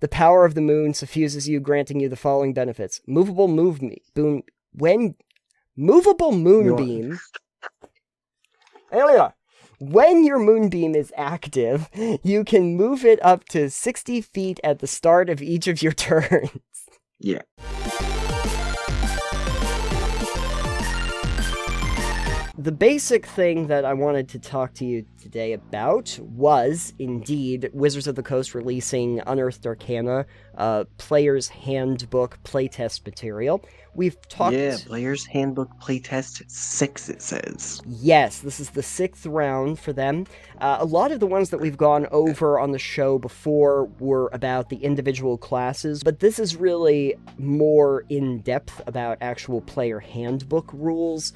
The power of the moon suffuses you, granting you the following benefits. Movable moonbeam. When your moonbeam is active, you can move it up to 60 feet at the start of each of your turns. Yeah. The basic thing that I wanted to talk to you today about was, indeed, Wizards of the Coast releasing Unearthed Arcana, Player's Handbook playtest material. We've talked... Yeah, Player's Handbook playtest 6, it says. Yes, this is the 6th round for them. A lot of the ones that we've gone over on the show before were about the individual classes, but this is really more in-depth about actual player handbook rules,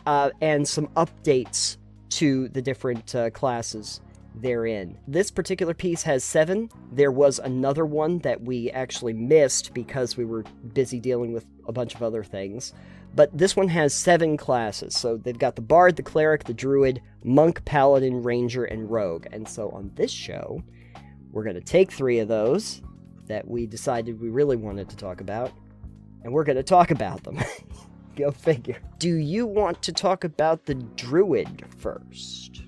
and some updates to the different classes therein. This particular piece has 7. There was another one that we actually missed because we were busy dealing with a bunch of other things. But this one has 7 classes. So they've got the Bard, the Cleric, the Druid, Monk, Paladin, Ranger, and Rogue. And so on this show, we're going to take 3 of those that we decided we really wanted to talk about, and we're going to talk about them. Go figure. Do you want to talk about the Druid first?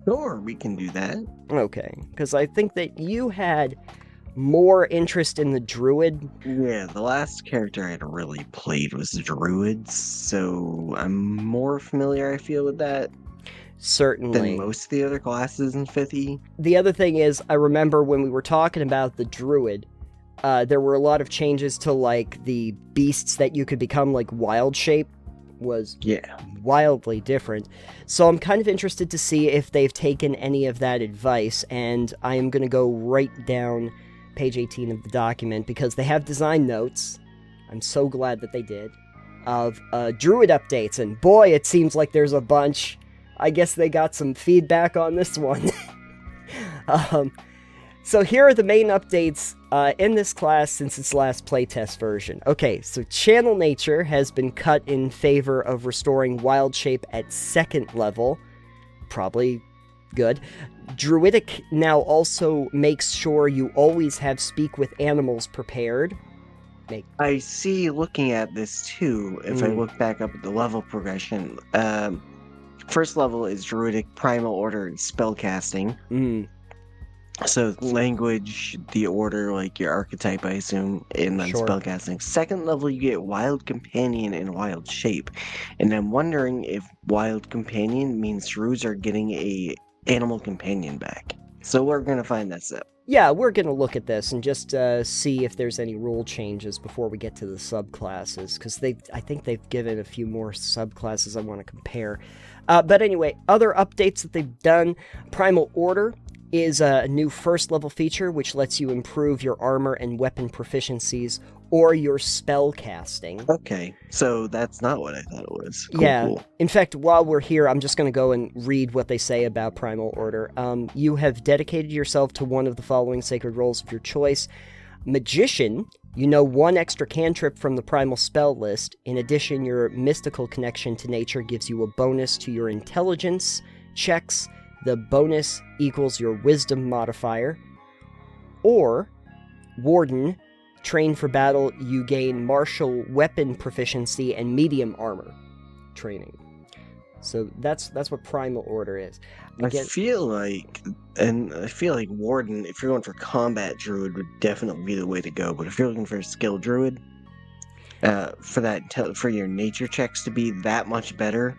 Sure, we can do that. Okay, because I think that you had more interest in the Druid. Yeah, the last character I had really played was the Druids, so I'm more familiar, I feel, with that Certainly. than most of the other classes in 5e. The other thing is, I remember when we were talking about the Druid, there were a lot of changes to, like, the beasts that you could become, like, wild shape was wildly different. So I'm kind of interested to see if they've taken any of that advice, and I am going to go right down page 18 of the document, because they have design notes, I'm so glad that they did, of Druid updates, and boy, it seems like there's a bunch. I guess they got some feedback on this one. So here are the main updates in this class since its last playtest version. Okay, so Channel Nature has been cut in favor of restoring Wild Shape at 2nd level. Probably good. Druidic now also makes sure you always have Speak with Animals prepared. I see, looking at this too, if I look back up at the level progression, first level is Druidic, Primal Order, and Spellcasting. So language, the order, like your archetype, I assume, and then spellcasting. 2nd level, you get Wild Companion and Wild Shape. And I'm wondering if Wild Companion means Druids are getting a animal companion back. So we're going to find this out. Yeah, we're going to look at this and just see if there's any rule changes before we get to the subclasses, because I think they've given a few more subclasses I want to compare. But anyway, other updates that they've done, Primal Order is a new 1st level feature which lets you improve your armor and weapon proficiencies or your spell casting. Okay, so that's not what I thought it was. Cool. In fact, while we're here, I'm just going to go and read what they say about Primal Order. You have dedicated yourself to one of the following sacred roles of your choice. Magician, you know 1 extra cantrip from the Primal spell list. In addition, your mystical connection to nature gives you a bonus to your intelligence checks. The bonus equals your wisdom modifier. Or Warden, trained for battle, you gain martial weapon proficiency and medium armor training. So that's what Primal Order is. Again, I feel like Warden, if you're going for combat Druid, would definitely be the way to go. But if you're looking for a skill Druid, for your nature checks to be that much better,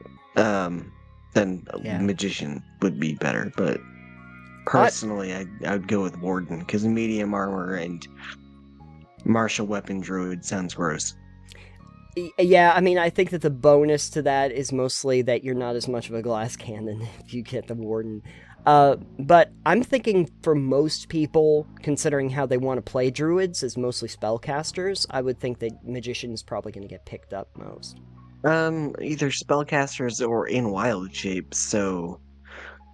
then Magician would be better. But personally, I'd go with Warden, because medium armor and martial weapon Druid sounds gross. Yeah, I mean, I think that the bonus to that is mostly that you're not as much of a glass cannon if you get the Warden. But I'm thinking for most people, considering how they want to play Druids as mostly spellcasters, I would think that Magician is probably going to get picked up most. Either spellcasters or in wild shape, so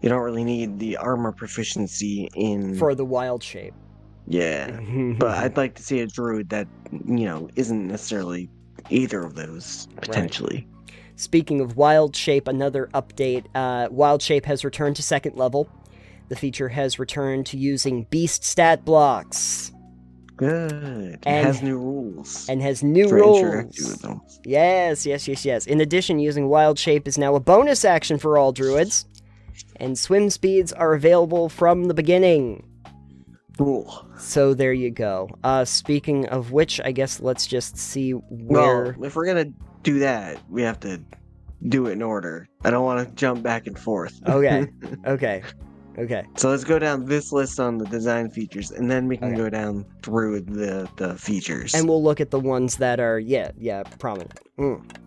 you don't really need the armor proficiency for the wild shape. Yeah, but I'd like to see a Druid that, isn't necessarily either of those, potentially. Right. Speaking of Wild Shape, another update. Wild Shape has returned to 2nd level. The feature has returned to using Beast stat blocks. Good. It And has new rules. And has new for rules. interacting with them. Yes. In addition, using Wild Shape is now a bonus action for all Druids. And swim speeds are available from the beginning. Cool. So there you go. Speaking of which, I guess let's just see where... Well, if we're gonna do that, we have to do it in order. I don't want to jump back and forth. Okay. So let's go down this list on the design features, and then we can go down through the features. And we'll look at the ones that are, prominent.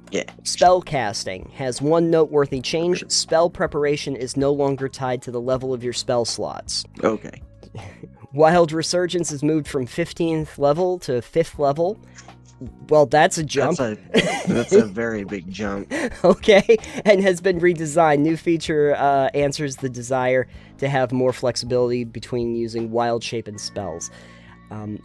Yeah. Spell casting has one noteworthy change. Spell preparation is no longer tied to the level of your spell slots. Okay. Wild Resurgence is moved from 15th level to 5th level. Well, that's a jump. That's a very big jump. Okay, and has been redesigned. New feature answers the desire to have more flexibility between using Wild Shape and spells.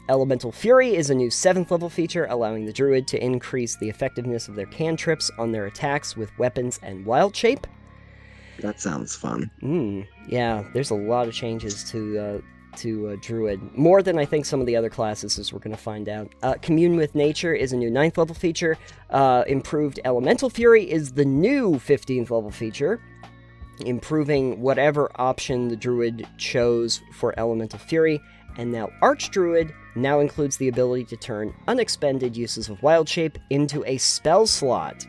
Elemental Fury is a new 7th level feature, allowing the Druid to increase the effectiveness of their cantrips on their attacks with weapons and Wild Shape. That sounds fun. Yeah, there's a lot of changes to Druid. More than I think some of the other classes, as we're going to find out. Commune with Nature is a new 9th level feature. Improved Elemental Fury is the new 15th level feature, improving whatever option the Druid chose for Elemental Fury. And now Archdruid now includes the ability to turn unexpended uses of Wild Shape into a spell slot.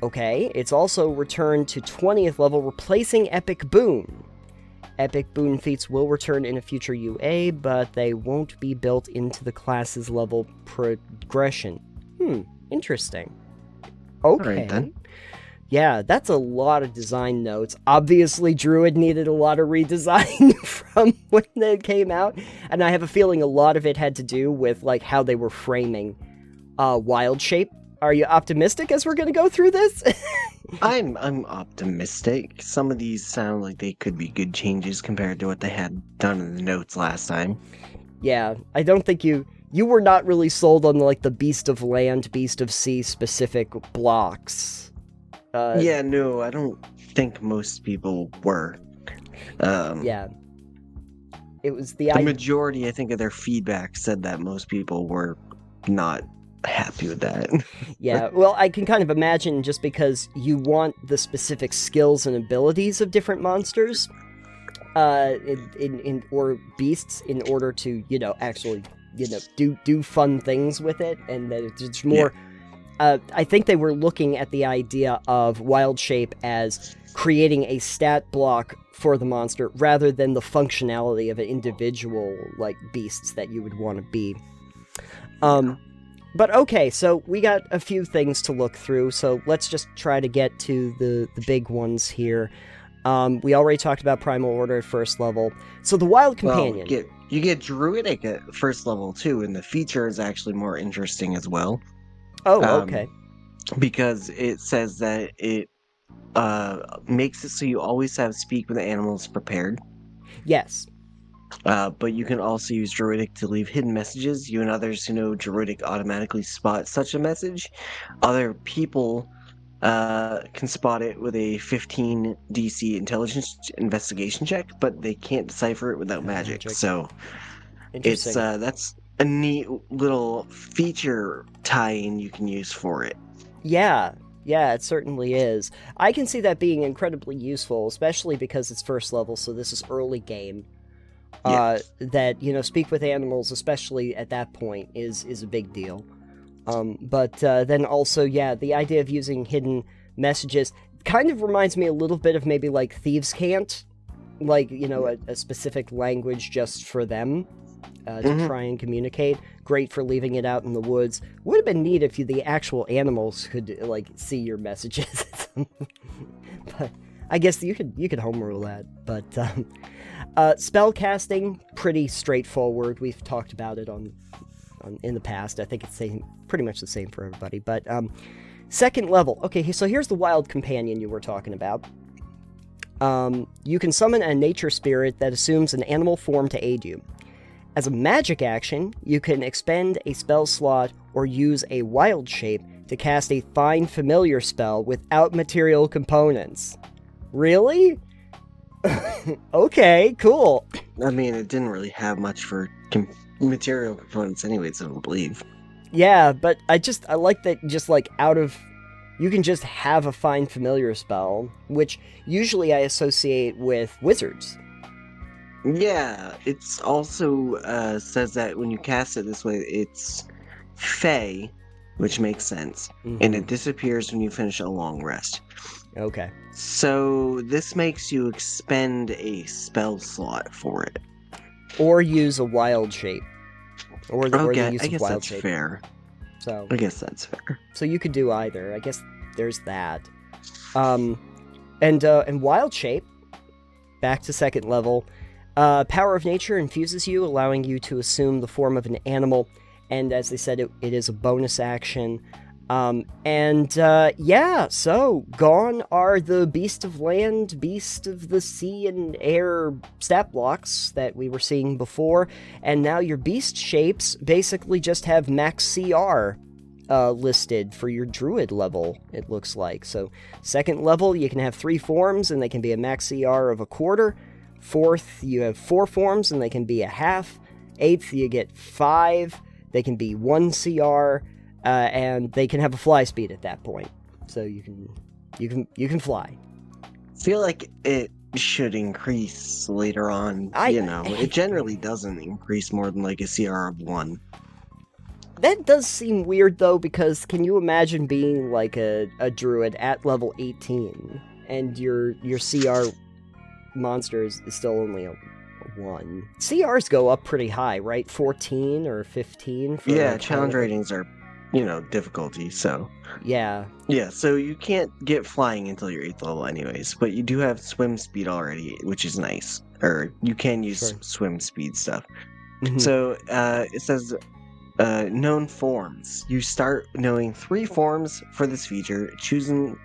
Okay, it's also returned to 20th level, replacing Epic Boon. Epic Boon feats will return in a future UA, but they won't be built into the class's level progression. Interesting. Okay. All right, then. Yeah, that's a lot of design notes. Obviously, Druid needed a lot of redesign from when they came out, and I have a feeling a lot of it had to do with like how they were framing Wild Shape. Are you optimistic as we're going to go through this? I'm optimistic. Some of these sound like they could be good changes compared to what they had done in the notes last time. Yeah, I don't think you were not really sold on like the Beast of Land, Beast of Sea specific blocks. No, I don't think most people were. Yeah. It was the majority, I think, of their feedback said that most people were not happy with that. Yeah, well, I can kind of imagine, just because you want the specific skills and abilities of different monsters or beasts in order to, actually, do fun things with it, and that it's more... Yeah. I think they were looking at the idea of Wild Shape as creating a stat block for the monster rather than the functionality of an individual, like, beasts that you would want to be. But okay, so we got a few things to look through, so let's just try to get to the big ones here. We already talked about Primal Order at first level. So the Wild Companion... Well, you get Druidic at first level, too, and the feature is actually more interesting as well. Oh, okay. Because it says that it makes it so you always have Speak with Animals prepared. Yes. But you can also use Druidic to leave hidden messages. You and others who know Druidic automatically spot such a message. Other people can spot it with a 15 DC intelligence investigation check, but they can't decipher it without magic. So it's that's a neat little feature tie-in you can use for it. Yeah, it certainly is. I can see that being incredibly useful, especially because it's first level, so this is early game. Yeah. That, Speak with Animals, especially at that point, is a big deal. But then also, the idea of using hidden messages kind of reminds me a little bit of maybe like Thieves' Cant, like, a specific language just for them. To try and communicate. Great for leaving it out in the woods. Would have been neat if the actual animals could like see your messages. But I guess you could home rule that. But spell casting, pretty straightforward. We've talked about it on in the past. I think it's pretty much the same for everybody. But second level. Okay, so here's the Wild Companion you were talking about. You can summon a nature spirit that assumes an animal form to aid you. As a magic action, you can expend a spell slot or use a Wild Shape to cast a Find Familiar spell without material components. Really? Okay, cool. I mean, it didn't really have much for material components anyways, I don't believe. Yeah, but I like that just like you can just have a Find Familiar spell, which usually I associate with wizards. Yeah, it's also says that when you cast it this way, it's Fey, which makes sense, and it disappears when you finish a long rest. Okay. So this makes you expend a spell slot for it. Or use a wild shape. Or the use of wild shape. Fair. So I guess that's fair. So you could do either. I guess there's that. And wild shape, back to second level. Power of nature infuses you, allowing you to assume the form of an animal. And as they said, it is a bonus action. So gone are the Beast of Land, Beast of the Sea and Air stat blocks that we were seeing before, and now your beast shapes basically just have max CR listed for your Druid level, it looks like. So second level, you can have 3 forms, and they can be a max CR of a quarter. Fourth, you have 4 forms, and they can be a half. Eighth, you get 5, they can be 1 CR. And they can have a fly speed at that point, so you can fly. I feel like it should increase later on. It generally doesn't increase more than like a CR of 1. That does seem weird though, because can you imagine being like a druid at level 18 and your CR monster is still only a 1? CRs go up pretty high, right? 14 or 15. Yeah, challenge ratings are difficulty, so... Yeah. Yeah, so you can't get flying until your 8th level anyways, but you do have swim speed already, which is nice. Or you can use swim speed stuff. Mm-hmm. So, it says, known forms. You start knowing 3 forms for this feature, chosen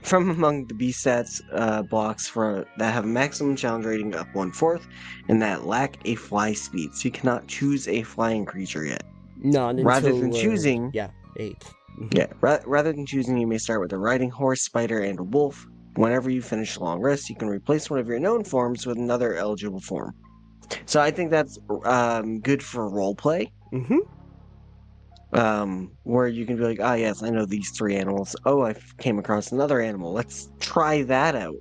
from among the beast stats blocks that have a maximum challenge rating of 1/4, and that lack a fly speed, so you cannot choose a flying creature yet. None until, rather than choosing, 8th. Yeah, rather than choosing, you may start with a riding horse, spider, and a wolf. Whenever you finish a long rest, you can replace one of your known forms with another eligible form. So I think that's good for roleplay. Where you can be like, yes, I know these 3 animals. Oh, I came across another animal. Let's try that out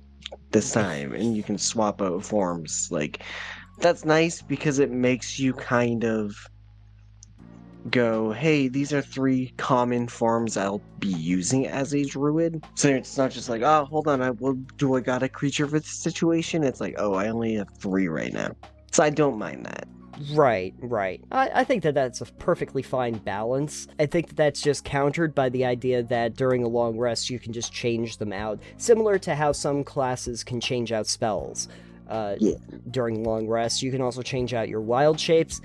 this time, and you can swap out forms. Like, that's nice because it makes you kind of go, hey, these are 3 common forms I'll be using as a druid. So it's not just like, oh, hold on, do I got a creature for this situation? It's like, oh, I only have 3 right now. So I don't mind that. Right. I think that's a perfectly fine balance. I think that's just countered by the idea that during a long rest, you can just change them out. Similar to how some classes can change out spells during long rest. You can also change out your wild shapes.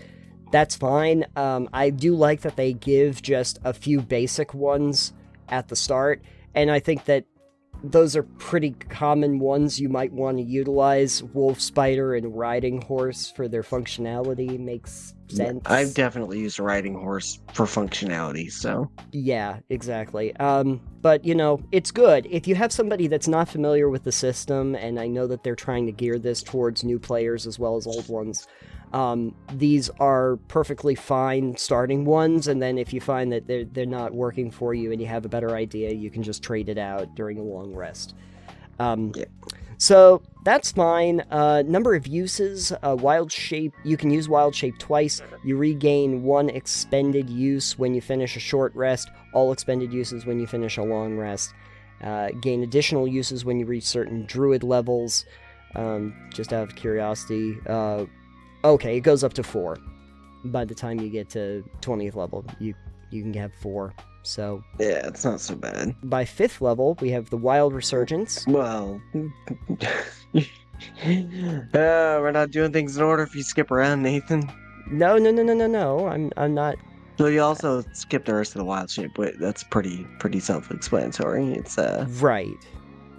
That's fine. I do like that they give just a few basic ones at the start, and I think that those are pretty common ones you might want to utilize. Wolf, spider, and riding horse for their functionality makes sense. I've definitely used a riding horse for functionality, so... Yeah, exactly. But, it's good. If you have somebody that's not familiar with the system, and I know that they're trying to gear this towards new players as well as old ones, these are perfectly fine starting ones, and then if you find that they're not working for you and you have a better idea, you can just trade it out during a long rest. So that's fine. Number of uses, wild shape, you can use wild shape twice. You regain 1 expended use when you finish a short rest, all expended uses when you finish a long rest. Gain additional uses when you reach certain druid levels. Just out of curiosity, okay, it goes up to 4. By the time you get to 20th level, you can have 4. So yeah, it's not so bad. By 5th level, we have the Wild Resurgence. Well, we're not doing things in order if you skip around, Nathan. No. I'm not. So you also skip the rest of the wild shape, but that's pretty self-explanatory. It's right.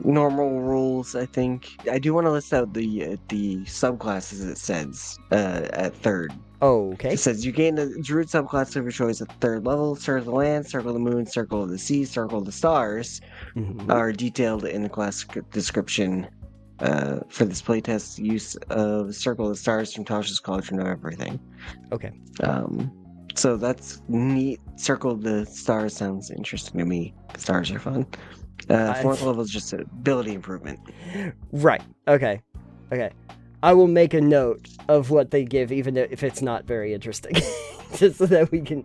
Normal rules, I think. I do want to list out the subclasses it says at 3rd. Oh, okay. It says you gain a Druid subclass of your choice at 3rd level. Circle of the Land, Circle of the Moon, Circle of the Sea, Circle of the Stars are detailed in the class description for this playtest, use of Circle of the Stars from Tasha's Cauldron of Everything. Okay. So that's neat. Circle of the Stars sounds interesting to me. Stars are fun. Fourth level is just ability improvement. Right. Okay. I will make a note of what they give, even if it's not very interesting, just so that we can.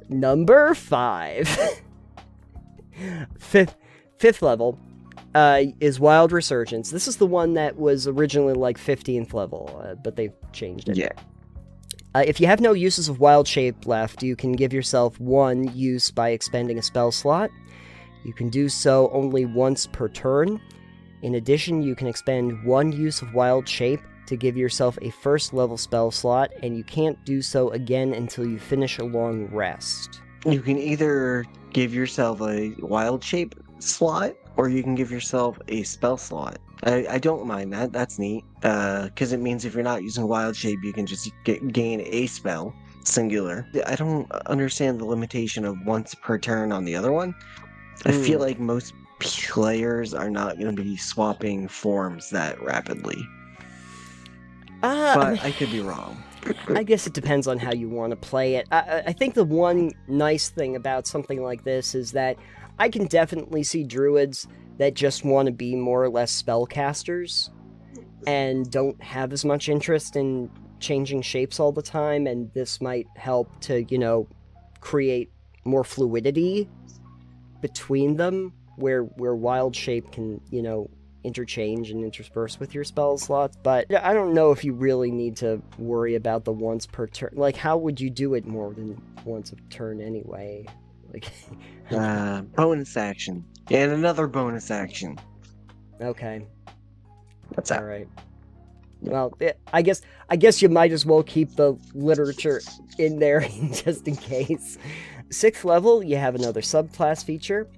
Number 5. Fifth level is Wild Resurgence. This is the one that was originally like 15th level, but they've changed it. Yeah. If you have no uses of Wild Shape left, you can give yourself 1 use by expending a spell slot. You can do so only once per turn. In addition, you can expend 1 use of Wild Shape to give yourself a first level spell slot, and you can't do so again until you finish a long rest. You can either give yourself a Wild Shape slot, or you can give yourself a spell slot. I don't mind that. That's neat. Because it means if you're not using Wild Shape, you can just gain a spell, singular. I don't understand the limitation of once per turn on the other one. I feel like most players are not going to be swapping forms that rapidly. But I could be wrong. I guess it depends on how you want to play it. I think the one nice thing about something like this is that I can definitely see druids that just want to be more or less spellcasters and don't have as much interest in changing shapes all the time, and this might help to, create more fluidity between them, where Wild Shape can, interchange and intersperse with your spell slots. But I don't know if you really need to worry about the once per turn. Like, how would you do it more than once a turn anyway? Like, bonus action and another bonus action. Okay, That's all right. Well, I guess you might as well keep the literature in there just in case. 6th level, you have another subclass feature.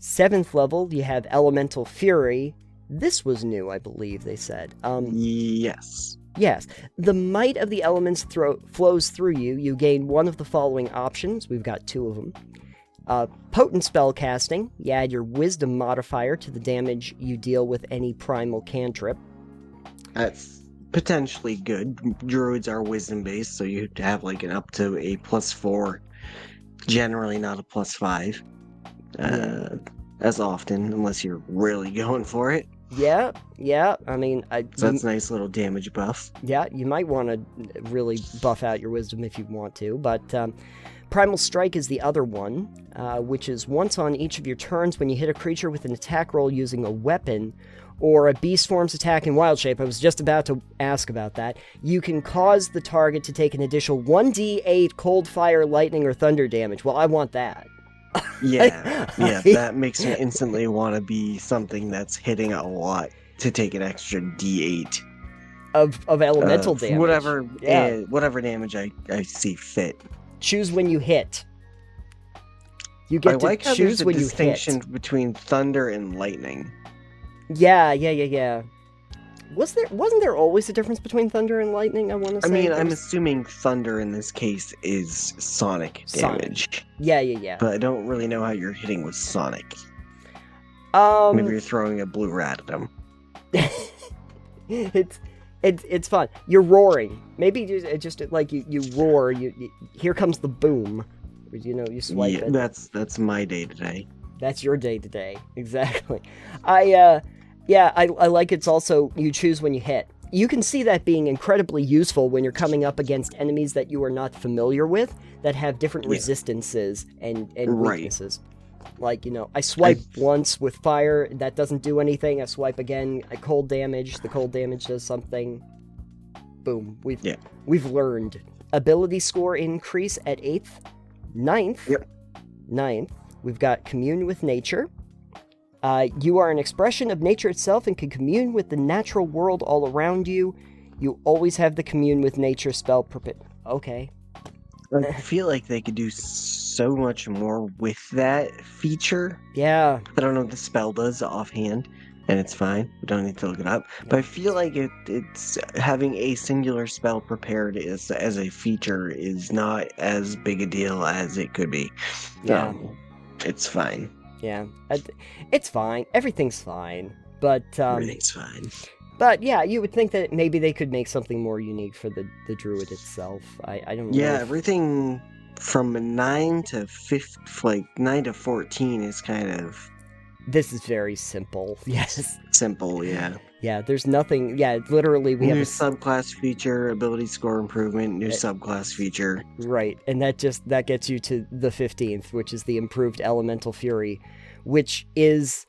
7th level, you have Elemental Fury. This was new, I believe they said. Yes. Yes. The might of the elements flows through you. You gain one of the following options. We've got 2 of them. Potent spell casting. You add your wisdom modifier to the damage you deal with any primal cantrip. That's potentially good. Druids are wisdom based, so you have like an up to a +4. Generally not a +5. As often, unless you're really going for it. Yeah. I mean, so that's a nice little damage buff. Yeah, you might want to really buff out your wisdom if you want to, but Primal Strike is the other one, which is once on each of your turns when you hit a creature with an attack roll using a weapon or a beast form's attack in Wild Shape. I was just about to ask about that. You can cause the target to take an additional 1d8 cold, fire, lightning, or thunder damage. Well, I want that. Yeah, that makes me instantly want to be something that's hitting a lot to take an extra d8 of elemental damage. Whatever damage I see fit. Choose when you hit. You get to choose when you hit. I like how there's a distinction between thunder and lightning. Yeah. Wasn't there always a difference between thunder and lightning, I want to say? I mean, I'm assuming thunder in this case is sonic damage. Yeah. But I don't really know how you're hitting with sonic. Maybe you're throwing a blue rat at them. It's fun. You're roaring. Maybe just like you roar. You here comes the boom. You swipe it. That's my day today. That's your day today. Exactly. I like it's also you choose when you hit. You can see that being incredibly useful when you're coming up against enemies that you are not familiar with, that have different resistances and weaknesses. Like, I swipe once with fire, that doesn't do anything. I swipe again, cold damage, the cold damage does something. Boom. We've learned. Ability score increase at 8th. 9th. Yep. 9th. We've got Commune with Nature. You are an expression of nature itself and can commune with the natural world all around you. You always have the Commune with Nature spell Okay. I feel like they could do so much more with that feature. Yeah. I don't know what the spell does offhand, and it's fine. We don't need to look it up. But I feel like it's having a singular spell prepared as a feature is not as big a deal as it could be. Yeah. It's fine. Yeah. It's fine. Everything's fine. But Everything's fine. But yeah, you would think that maybe they could make something more unique for the druid itself. I don't know. Yeah, everything from 9 to 9 to 14 is kind of... This is very simple. Yes. Simple, yeah. Yeah, there's nothing... Yeah, literally we new have a... subclass feature, ability score improvement, new subclass feature. Right, and that gets you to the 15th, which is the improved Elemental Fury, which is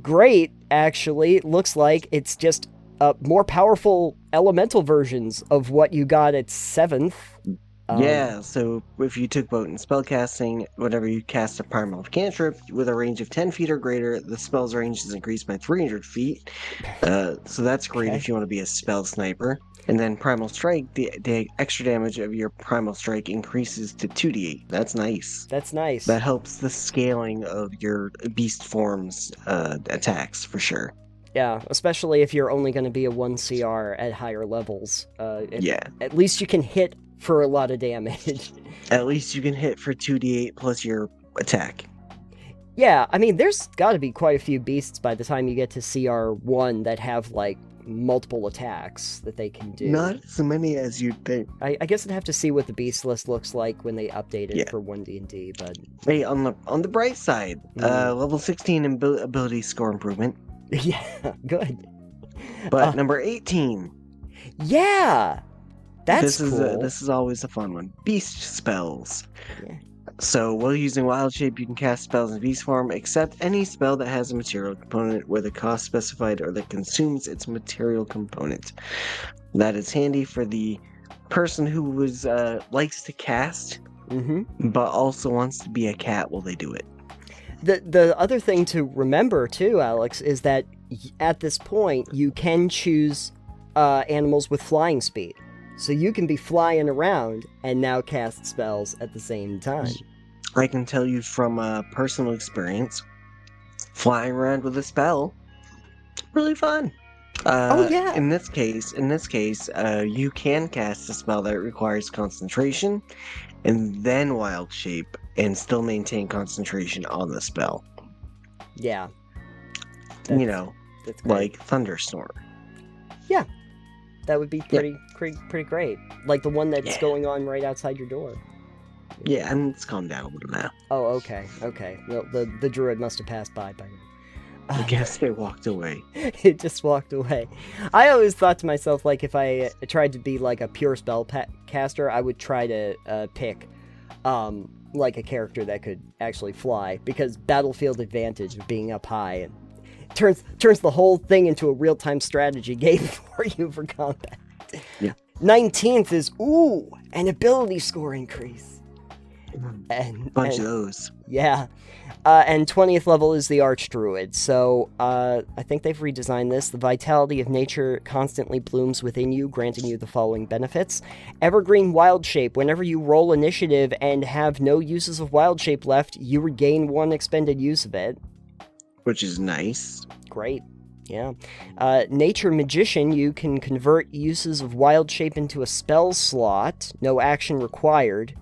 great, actually. It looks like it's just more powerful elemental versions of what you got at 7th. Yeah, so if you took potent spellcasting, whenever you cast a primal cantrip with a range of 10 feet or greater, the spell's range is increased by 300 feet. So that's great if you want to be a spell sniper. And then Primal Strike, the extra damage of your Primal Strike increases to 2d8. That's nice. That's nice. That helps the scaling of your beast forms attacks, for sure. Yeah, especially if you're only going to be a 1 CR at higher levels. Yeah. At least you can hit for a lot of damage. At least you can hit for 2d8 plus your attack. Yeah, I mean, there's got to be quite a few beasts by the time you get to CR1 that have, like, multiple attacks that they can do. Not as many as you'd think. I guess I'd have to see what the beast list looks like when they update it for 1D&D, but... Hey, on the bright side, level 16 ability score improvement. Yeah, good. But number 18. Yeah! That's cool. This is always a fun one. Beast spells. Yeah. So, while using Wild Shape, you can cast spells in beast form, except any spell that has a material component where the cost specified or that consumes its material component. That is handy for the person who likes to cast, but also wants to be a cat while they do it. The other thing to remember, too, Alex, is that at this point, you can choose animals with flying speed. So you can be flying around and now cast spells at the same time. I can tell you from personal experience, flying around with a spell, really fun. Oh yeah. In this case, you can cast a spell that requires concentration, and then Wild Shape, and still maintain concentration on the spell. Yeah. That's like Thunderstorm. Yeah. That would be pretty great. Like the one that's going on right outside your door. Yeah, and it's calmed down a little now. Oh, okay. Well, the druid must have passed by now. I guess it walked away. It just walked away. I always thought to myself, like, if I tried to be like a pure spell caster, I would try to pick like a character that could actually fly, because battlefield advantage of being up high and turns the whole thing into a real-time strategy game for you for combat. Yeah. 19th is an ability score increase. And bunch of those. Yeah. And 20th level is the Archdruid. So I think they've redesigned this. The vitality of nature constantly blooms within you, granting you the following benefits. Evergreen Wild Shape. Whenever you roll initiative and have no uses of Wild Shape left, you regain 1 expended use of it. Which is nice. Great. Yeah. Nature Magician, you can convert uses of Wild Shape into a spell slot. No action required.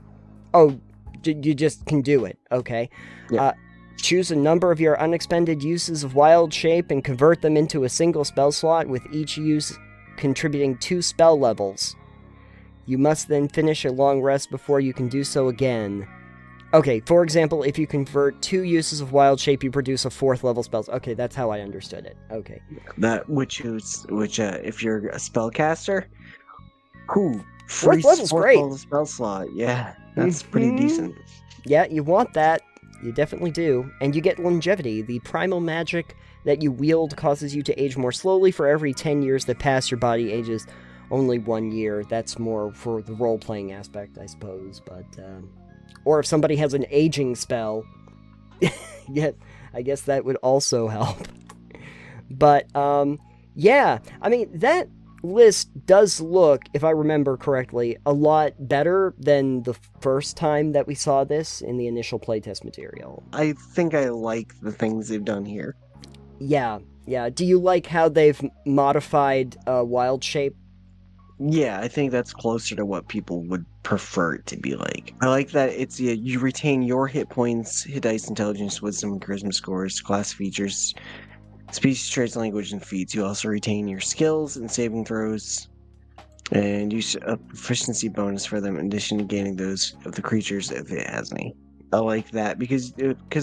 Oh, you just can do it. Okay. Yeah. Choose a number of your unexpended uses of Wild Shape and convert them into a single spell slot, with each use contributing 2 spell levels. You must then finish a long rest before you can do so again. Okay, for example, if you convert 2 uses of Wild Shape, you produce a 4th level spell. Okay, that's how I understood it. Okay. Which if you're a spellcaster, fourth level's great. Level spell slot, yeah, that's pretty decent. Yeah, you want that. You definitely do. And you get longevity. The primal magic that you wield causes you to age more slowly. For every 10 years that pass, your body ages only 1 year. That's more for the role-playing aspect, I suppose, but... Or if somebody has an aging spell, yeah, I guess that would also help. But, yeah, I mean, that list does look, if I remember correctly, a lot better than the first time that we saw this in the initial playtest material. I think I like the things they've done here. Yeah. Do you like how they've modified Wild Shape? Yeah, I think that's closer to what people would prefer it to be like. I like that it's you retain your hit points, hit dice, intelligence, wisdom, and charisma scores, class features, species traits, language, and feats. You also retain your skills and saving throws, and use a proficiency bonus for them in addition to gaining those of the creatures if it has any. I like that because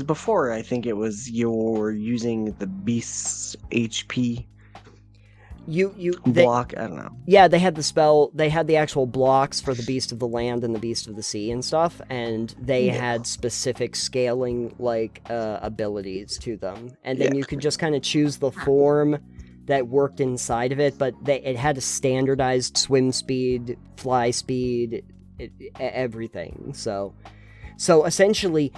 before I think it was you're using the beast's HP block. I don't know. Yeah, they had the spell. They had the actual blocks for the beast of the land and the beast of the sea and stuff, and they had specific scaling abilities to them. And then you could just kind of choose the form that worked inside of it, but it had a standardized swim speed, fly speed, everything. So essentially,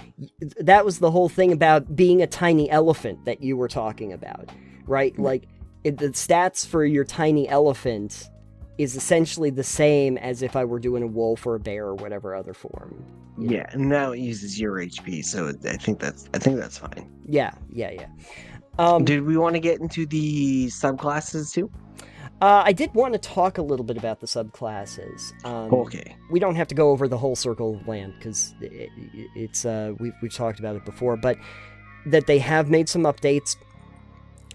that was the whole thing about being a tiny elephant that you were talking about, right? Like, the stats for your tiny elephant is essentially the same as if I were doing a wolf or a bear or whatever other form. Yeah, and now it uses your HP, so I think that's fine. Yeah. Did we want to get into the subclasses too? I did want to talk a little bit about the subclasses. Okay. We don't have to go over the whole circle of land because we've talked about it before, but that they have made some updates.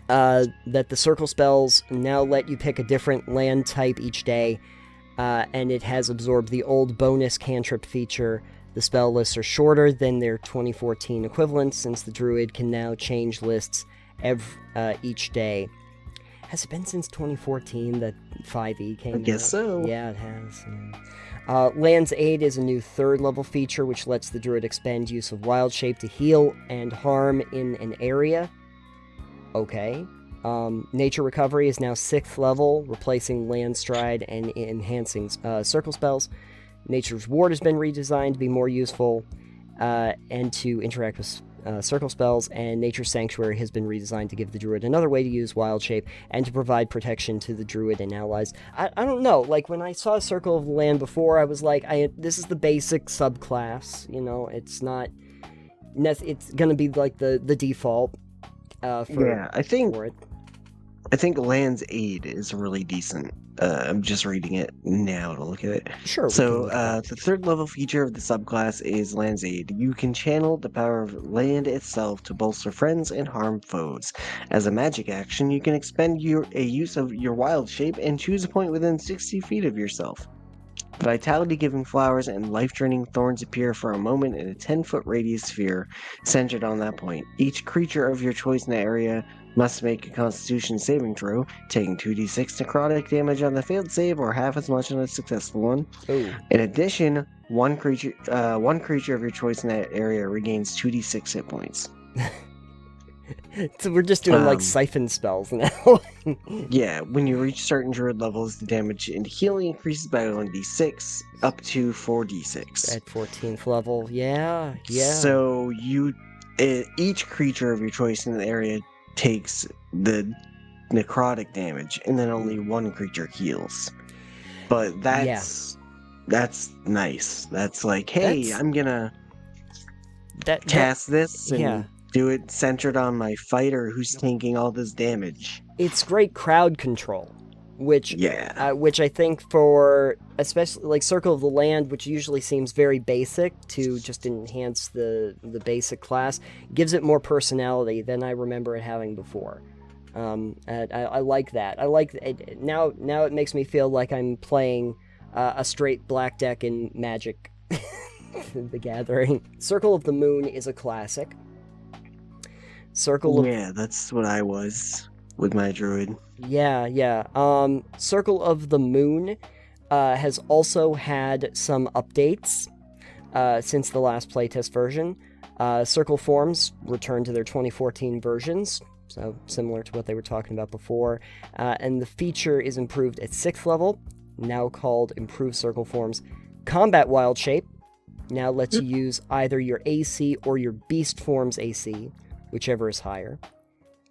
That the circle spells now let you pick a different land type each day, and it has absorbed the old bonus cantrip feature. The spell lists are shorter than their 2014 equivalents, since the Druid can now change lists each day. Has it been since 2014 that 5e came out? I guess so. Yeah, it has. Yeah. Land's Aid is a new 3rd level feature, which lets the Druid expend use of Wild Shape to heal and harm in an area. Okay. Nature Recovery is now 6th level, replacing Land Stride and enhancing circle spells. Nature's Ward has been redesigned to be more useful and to interact with circle spells, and Nature's Sanctuary has been redesigned to give the Druid another way to use Wild Shape and to provide protection to the Druid and allies. I don't know, like, when I saw Circle of the Land before, I was like, this is the basic subclass, you know, it's not... It's gonna be, like, the default. I think Land's Aid is really decent. I'm just reading it now to look at it. Sure. So, the 3rd level feature of the subclass is Land's Aid. You can channel the power of land itself to bolster friends and harm foes. As a magic action, you can expend a use of your Wild Shape and choose a point within 60 feet of yourself. Vitality-giving flowers and life-draining thorns appear for a moment in a 10-foot radius sphere centered on that point. Each creature of your choice in the area must make a Constitution saving throw, taking 2d6 necrotic damage on the failed save or half as much on a successful one. Ooh. In addition, one creature of your choice in that area regains 2d6 hit points. So we're just doing like siphon spells now. Yeah, when you reach certain Druid levels, the damage and healing increases by 1d6 up to 4d6. At 14th level, yeah. So each creature of your choice in the area takes the necrotic damage, and then only one creature heals. But that's nice. That's like, hey, I'm gonna cast this and do it centered on my fighter who's taking all this damage. It's great crowd control, which I think for especially like Circle of the Land, which usually seems very basic to just enhance the basic class, gives it more personality than I remember it having before. I like that. I like it. Now it makes me feel like I'm playing a straight black deck in Magic the Gathering. Circle of the Moon is a classic. That's what I was with my Druid. Circle of the Moon has also had some updates since the last playtest version. Circle forms returned to their 2014 versions, so similar to what they were talking about before. And the feature is improved at 6th level, now called Improved Circle Forms. Combat Wild Shape now lets you use either your AC or your Beast Form's AC, whichever is higher.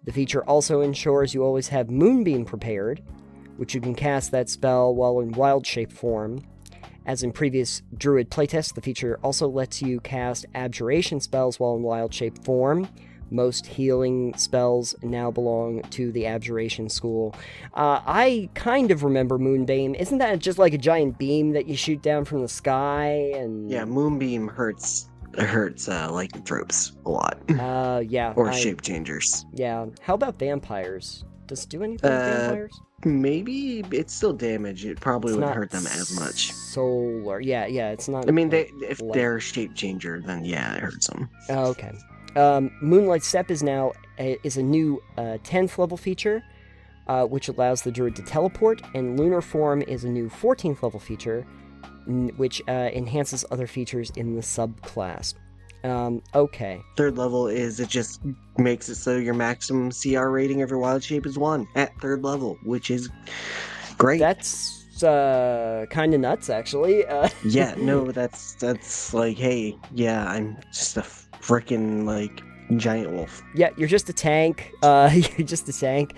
The feature also ensures you always have Moonbeam prepared, which you can cast that spell while in Wild Shape form. As in previous Druid playtests, the feature also lets you cast Abjuration spells while in Wild Shape form. Most healing spells now belong to the Abjuration school. I kind of remember Moonbeam. Isn't that just like a giant beam that you shoot down from the sky? And yeah, Moonbeam hurts hurts lycanthropes a lot. Yeah. Or shape changers. Yeah. How about vampires? Does it do anything with vampires? Maybe it's still damage. It probably wouldn't hurt them as much. Solar. Yeah, it's not. I mean, if they're shape changer, then yeah, it hurts them. Okay. Moonlight Step is now a new 10th level feature, which allows the druid to teleport, and Lunar Form is a new 14th level feature, which enhances other features in the subclass. Okay. Third level is it just makes it so your maximum CR rating of your wild shape is 1 at third level, which is great. That's kind of nuts, actually. Yeah, no, that's like, hey, yeah, I'm just a freaking giant wolf. Yeah, you're just a tank. You're just a tank.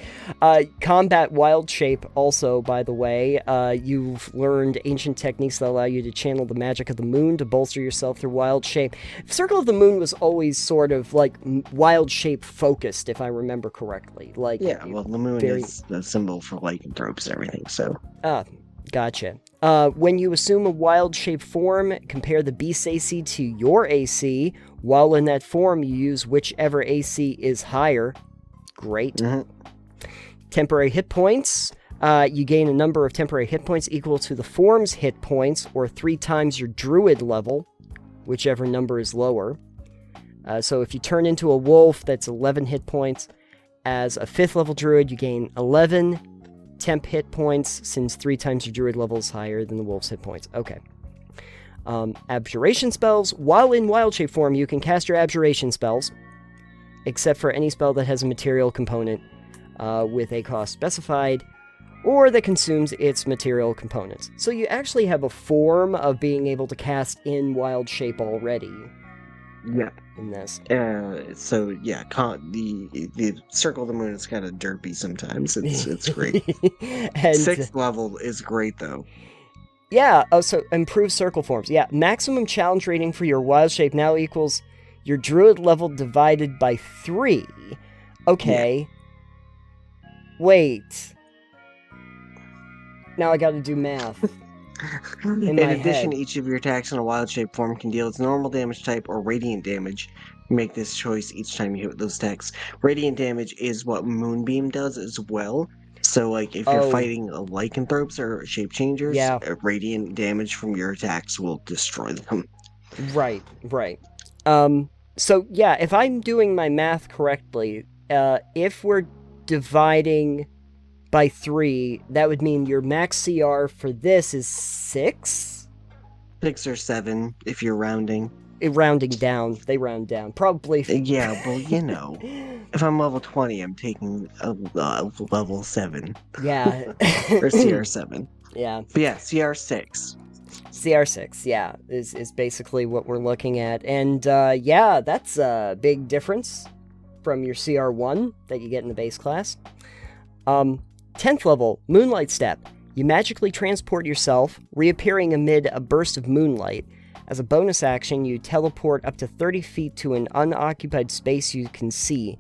Combat wild shape also, by the way. You've learned ancient techniques that allow you to channel the magic of the moon to bolster yourself through wild shape. Circle of the Moon was always sort of wild shape focused, if I remember correctly. Yeah, well, the moon is the symbol for lycanthropes and everything, so. Gotcha. When you assume a wild shape form, compare the beast's AC to your AC. While in that form, you use whichever AC is higher. Great. Mm-hmm. Temporary hit points. You gain a number of temporary hit points equal to the form's hit points, or 3 times your druid level, whichever number is lower. So if you turn into a wolf, that's 11 hit points. As a 5th level druid, you gain 11 temp hit points, since 3 times your druid level is higher than the wolf's hit points. Okay. Abjuration spells. While in wild shape form, you can cast your abjuration spells, except for any spell that has a material component with a cost specified, or that consumes its material components. So you actually have a form of being able to cast in wild shape already. Yeah. In this. So yeah, the Circle of the Moon is kind of derpy sometimes. It's great. And 6th level is great though. Yeah, so improved circle forms. Yeah, maximum challenge rating for your wild shape now equals your druid level divided by 3. Okay. Yeah. Wait. Now I gotta do math. In addition, each of your attacks in a wild shape form can deal its normal damage type or radiant damage. Make this choice each time you hit those attacks. Radiant damage is what Moonbeam does as well. So, if you're fighting lycanthropes or shape changers, radiant damage from your attacks will destroy them. Right. So, yeah, if I'm doing my math correctly, if we're dividing by 3, that would mean your max CR for this is 6? 6 or 7, if you're rounding. Rounding down. They round down. Probably. Yeah, well, if I'm level 20, I'm taking a level 7. Yeah. Or CR7. Yeah. But yeah, CR6. CR6, yeah, is basically what we're looking at. And, yeah, that's a big difference from your CR1 that you get in the base class. 10th level, Moonlight Step. You magically transport yourself, reappearing amid a burst of moonlight. As a bonus action, you teleport up to 30 feet to an unoccupied space you can see,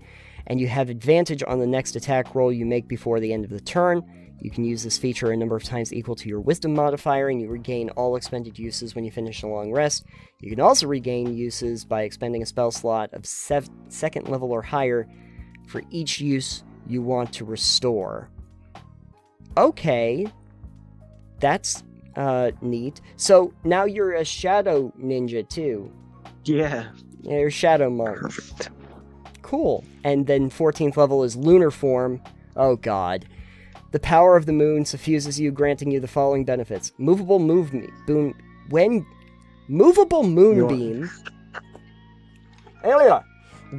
and you have advantage on the next attack roll you make before the end of the turn. You can use this feature a number of times equal to your Wisdom modifier, and you regain all expended uses when you finish a long rest. You can also regain uses by expending a spell slot of 2nd level or higher for each use you want to restore. Okay, that's neat. So now you're a shadow ninja too. Yeah. You're a shadow monk. Perfect. Cool. And then 14th level is lunar form. Oh god. The power of the moon suffuses you, granting you the following benefits. Movable moonbeam.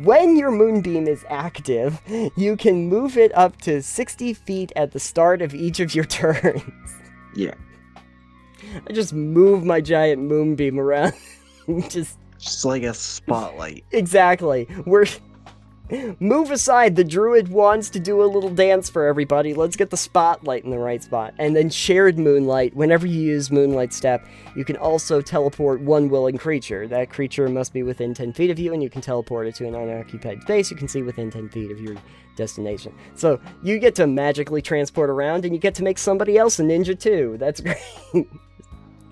When your moonbeam is active, you can move it up to 60 feet at the start of each of your turns. Yeah. I just move my giant moonbeam around. just like a spotlight. Exactly. Move aside, the druid wants to do a little dance for everybody. Let's get the spotlight in the right spot. And then shared moonlight. Whenever you use Moonlight Step, you can also teleport one willing creature. That creature must be within 10 feet of you, and you can teleport it to an unoccupied space you can see within 10 feet of your destination. So you get to magically transport around, and you get to make somebody else a ninja too. That's great.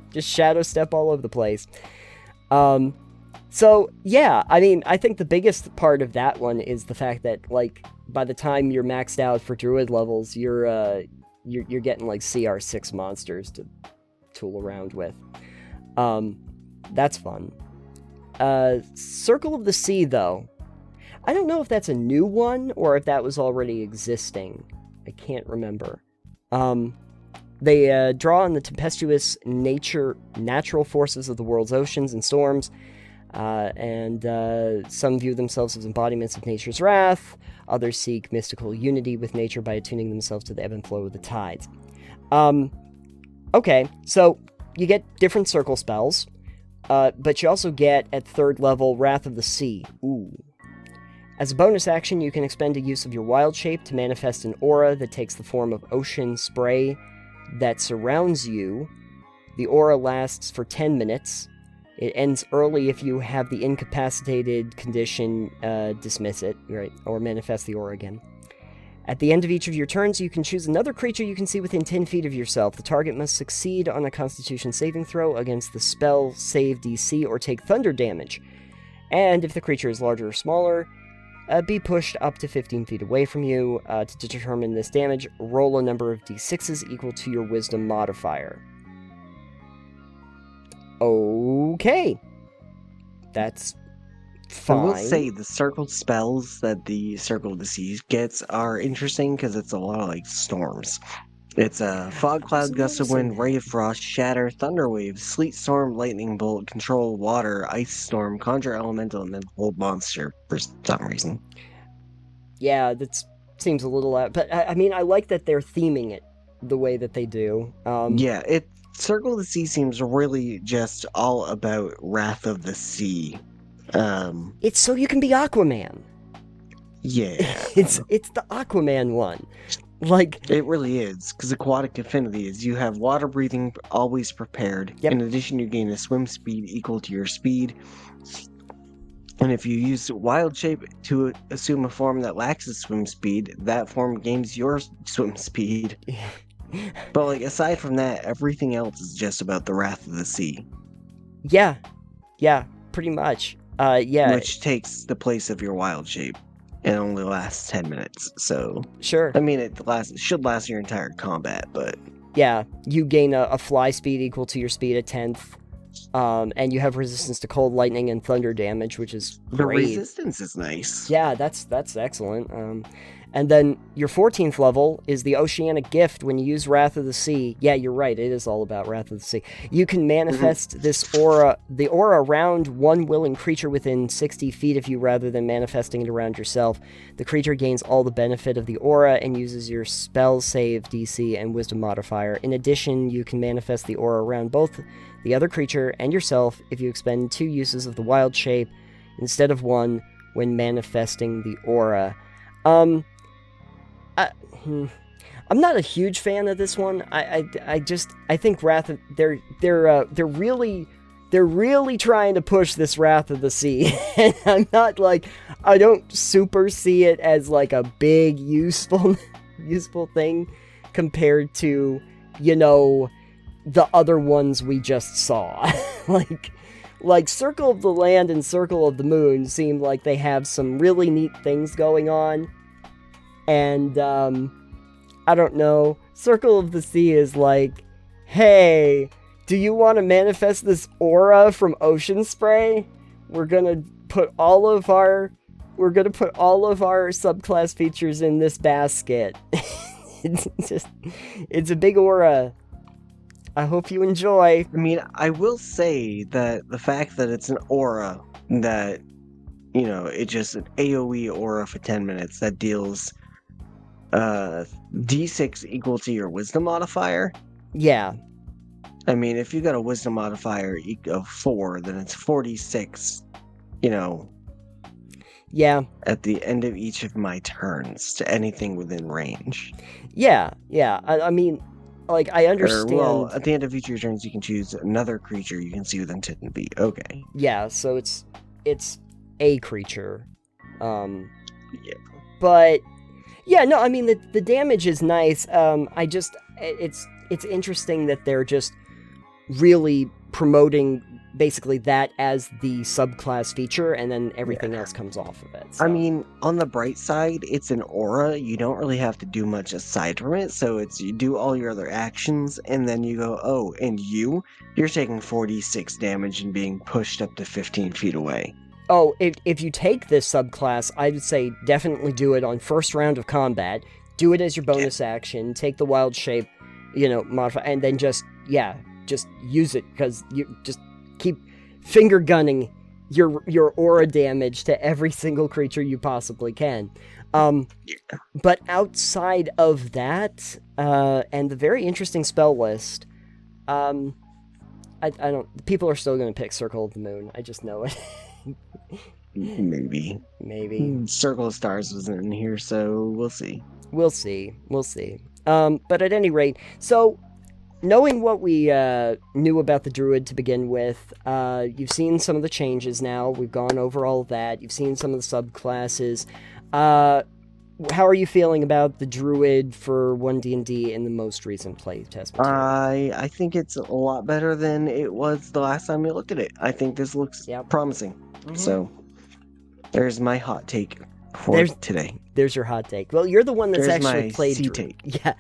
Just shadow step all over the place. So, yeah, I mean, I think the biggest part of that one is the fact that, like, by the time you're maxed out for Druid levels, you're getting, like, CR6 monsters to tool around with. That's fun. Circle of the Sea, though. I don't know if that's a new one or if that was already existing. I can't remember. They draw on the tempestuous natural forces of the world's oceans and storms, and some view themselves as embodiments of nature's wrath. Others seek mystical unity with nature by attuning themselves to the ebb and flow of the tides. Okay, so you get different circle spells, but you also get, at 3rd level, Wrath of the Sea. Ooh. As a bonus action, you can expend a use of your wild shape to manifest an aura that takes the form of ocean spray that surrounds you. The aura lasts for 10 minutes. It ends early if you have the incapacitated condition, dismiss it, right, or manifest the aura again. At the end of each of your turns, you can choose another creature you can see within 10 feet of yourself. The target must succeed on a Constitution saving throw against the spell save DC or take thunder damage. And if the creature is larger or smaller, be pushed up to 15 feet away from you. To determine this damage, roll a number of d6s equal to your wisdom modifier. Okay. That's fine. I will say the circled spells that the Circle of the Sea gets are interesting because it's a lot of like storms. It's a fog cloud, gust of wind, ray of frost, shatter, thunder wave, sleet storm, lightning bolt, control water, ice storm, conjure elemental, and then hold monster for some reason. Yeah, that seems a little out, but I mean, I like that they're theming it the way that they do. Circle of the Sea seems really just all about Wrath of the Sea. It's so you can be Aquaman. Yeah. It's the Aquaman one. Like, it really is, because aquatic affinity is you have water breathing always prepared. Yep. In addition, you gain a swim speed equal to your speed. And if you use wild shape to assume a form that lacks a swim speed, that form gains your swim speed. But like aside from that, everything else is just about the Wrath of the Sea. Yeah, pretty much. Which takes the place of your wild shape. It only lasts 10 minutes, so... Sure. I mean, it should last your entire combat, but... Yeah, you gain a fly speed equal to your speed at 10th, and you have resistance to cold, lightning, and thunder damage, which is great. The resistance is nice. Yeah, that's excellent. And then your 14th level is the Oceanic Gift. When you use Wrath of the Sea, yeah, you're right, it is all about Wrath of the Sea. You can manifest this aura, the aura around one willing creature within 60 feet of you rather than manifesting it around yourself. The creature gains all the benefit of the aura and uses your spell save DC and wisdom modifier. In addition, you can manifest the aura around both the other creature and yourself if you expend 2 uses of the wild shape instead of 1 when manifesting the aura. I'm not a huge fan of this one. I think Wrath of, they're really trying to push this Wrath of the Sea. And I'm not like, I don't super see it as like a big useful thing compared to, you know, the other ones we just saw. like Circle of the Land and Circle of the Moon seem like they have some really neat things going on. And, I don't know, Circle of the Sea is like, hey, do you want to manifest this aura from Ocean Spray? We're gonna put all of our subclass features in this basket. It's a big aura. I hope you enjoy. I mean, I will say that the fact that it's an aura that, you know, it's just an AoE aura for 10 minutes that deals D6 equal to your wisdom modifier. Yeah. I mean, if you got a wisdom modifier of 4, then it's 46, you know. Yeah. At the end of each of my turns to anything within range. Yeah. I mean, like, I understand. Well, at the end of each of your turns, you can choose another creature you can see within 10 feet. Okay. Yeah, so it's a creature. Yeah. But yeah, no, I mean the damage is nice. It's interesting that they're just really promoting basically that as the subclass feature, and then everything else comes off of it. So. I mean, on the bright side, it's an aura. You don't really have to do much aside from it. So it's you do all your other actions, and then you go, oh, and you're taking 46 damage and being pushed up to 15 feet away. Oh, if you take this subclass, I would say definitely do it on first round of combat. Do it as your bonus action. Take the wild shape, modify, and then just use it, because you just keep finger gunning your aura damage to every single creature you possibly can. But outside of that, and the very interesting spell list, I don't. People are still going to pick Circle of the Moon. I just know it. Maybe. Circle of Stars wasn't in here, so we'll see. We'll see. But at any rate, so knowing what we knew about the Druid to begin with, you've seen some of the changes now. We've gone over all of that. You've seen some of the subclasses. How are you feeling about the Druid for 1D&D in the most recent playtest material? I think it's a lot better than it was the last time we looked at it. I think this looks promising. Mm-hmm. So, there's my hot take for today. There's your hot take. Well, you're the one that's actually played Druid. Yeah,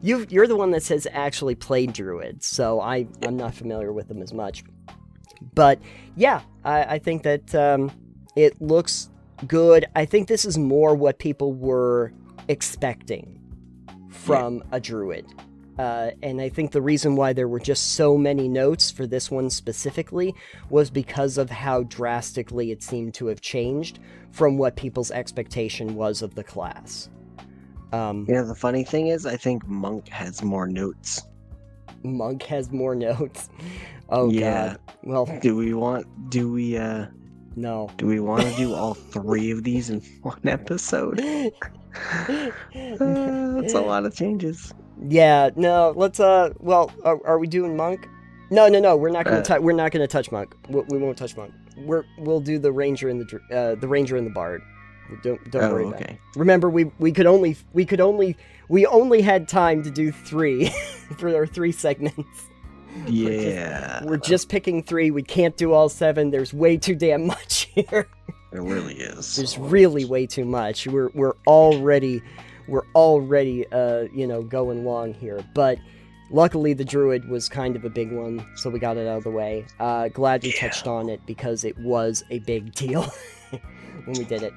you're the one that has actually played Druid, so I'm not familiar with them as much. But yeah, I think that it looks good. I think this is more what people were expecting from a Druid. And I think the reason why there were just so many notes for this one specifically was because of how drastically it seemed to have changed from what people's expectation was of the class. The funny thing is, I think Monk has more notes. Monk has more notes? Oh, God. Well, no. Do we want to do all three of these in one episode? That's a lot of changes. Yeah, no, let's, well, are we doing Monk? No, we're not going to touch Monk. We won't touch Monk. We'll do the Ranger and the Ranger and the Bard. Don't worry about it. Remember, we only had time to do 3 for our 3 segments. Yeah. We're just picking 3. We can't do all 7. There's way too damn much here. It really is. There's really way too much. We're already going long here, but luckily the Druid was kind of a big one, so we got it out of the way. Glad we touched on it, because it was a big deal when we did it.